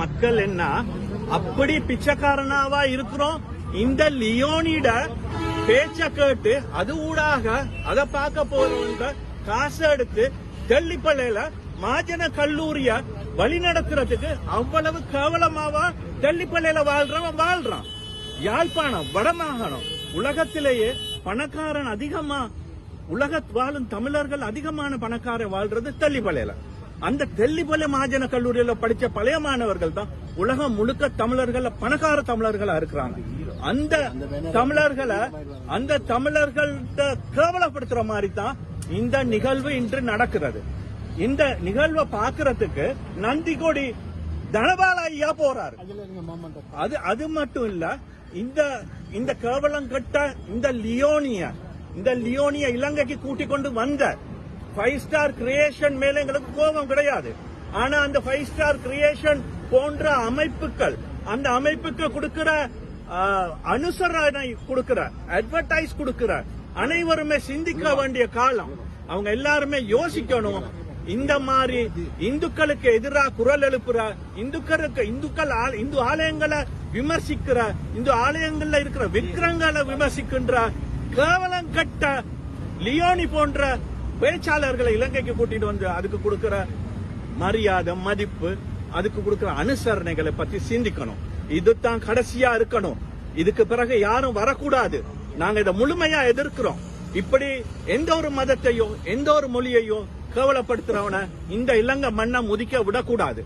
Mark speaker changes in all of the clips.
Speaker 1: மக்கள் என்ன அப்படி பிச்சைக்காரனாவா இருக்கிறோம். இந்த லியோனிட பேச்ச கேட்டு அது ஊடாக அதை பார்க்க போறவங்க காசு எடுத்து தெல்லிப்பள்ளையில மாஜன கல்லூரிய வழி நடத்துறதுக்கு அவ்வளவு கேவலமாவா தெல்லிப்பள்ளையில வாழ்றான். யாழ்ப்பாணம் வடமாகாணம் உலகத்திலேயே பணக்காரன் அதிகமா வாழும் தமிழர்கள் அதிகமான பணக்காரன் வாழ்றது தெல்லிப்பள்ளையில. அந்த தெல்லிப்பள்ளை மாஜன கல்லூரியில படிச்ச பழைய மாணவர்கள் தான் உலகம் முழுக்க தமிழர்கள் பணக்கார தமிழர்களா இருக்கிறாங்க. அந்த தமிழர்கள கேவலப்படுத்துற மாதிரி தான் இந்த நிகழ்வு இன்று நடக்கிறது. இந்த நிகழ்வை பாக்குறதுக்கு நந்திகோடி தனபால ஐயா போறாரு. அது மட்டும் இல்ல, இந்த கேவலம் கட்ட இந்த லியோனிய இலங்கைக்கு கூட்டிக் கொண்டு வந்த 5 ஸ்டார் கிரியேஷன் மேல எங்களுக்கு கோபம் கிடையாது. ஆனா அந்த 5 ஸ்டார் கிரியேஷன் போன்ற அமைப்புகள் அந்த அமைப்புக்கு கொடுக்கிற அனுசரணை கொடுக்கிற அட்வர்டைஸ் கொடுக்கிற அனைவருமே சிந்திக்க வேண்டிய காலம். அவங்க எல்லாருமே யோசிக்கணும். இந்த மாதிரி இந்துக்களுக்கு எதிராக குரல் எழுப்புற இந்து ஆலயங்களை விமர்சிக்கிற இந்து ஆலயங்கள்ல இருக்கிற விக்கிரங்களை விமர்சிக்கின்ற கேவலம் கட்ட லியோனி போன்ற பேச்சாளர்களை இலங்கைக்கு கூட்டிட்டு வந்து அதுக்கு கொடுக்கிற மரியாதை மதிப்பு அதுக்கு கொடுக்கிற அனுசரணைகளை பத்தி சிந்திக்கணும். இதுதான் கடைசியா இருக்கணும். இதுக்கு பிறகு யாரும் வரக்கூடாது. நாங்க இதை முழுமையா எதிர்க்கிறோம். இப்படி எந்த ஒரு மதத்தையோ எந்த ஒரு மொழியையோ கேவலப்படுத்துறவன இந்த இலங்கை மண்ணை முதிக்க விடக்கூடாது.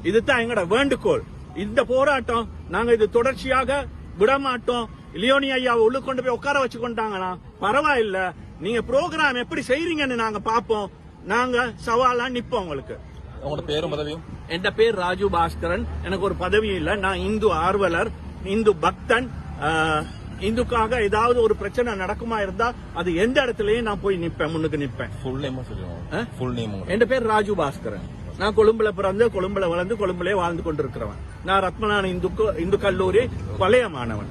Speaker 1: இதுதான் எங்களோட வேண்டுகோள். இந்த போராட்டம் நாங்க இது தொடர்ச்சியாக விடமாட்டோம். லியோனி ஐயாவை உள்ள கொண்டு போய் உட்கார வச்சு கொண்டாங்கன்னா பரவாயில்ல, நீங்க ப்ரோக்ராம் எப்படி செய்றீங்கன்னு நாங்க பாப்போம். நாங்க சவாலா நிப்போம். உங்களுக்கு
Speaker 2: உங்களோட பேரும் பதவியும்?
Speaker 1: என் பேர் ராஜு பாஸ்கரன். எனக்கு ஒரு பதவியும் இல்ல. நான் இந்து ஆர்வலர், இந்து பக்தன். இந்துக்காக ஏதாவது ஒரு பிரச்சனை நடக்குமா இருந்தா அது எந்த இடத்துலயும் நான் போய் நிப்பேன், முன்னுக்கு நிப்பேன். என் பேர் ராஜு பாஸ்கரன். நான் கொழும்புல பிறந்து கொழும்புல வளர்ந்து கொழும்புலே வாழ்ந்து கொண்டிருக்கிறவன். நான் ரத்மநாத இந்து கல்லூரி பழைய மாணவன்.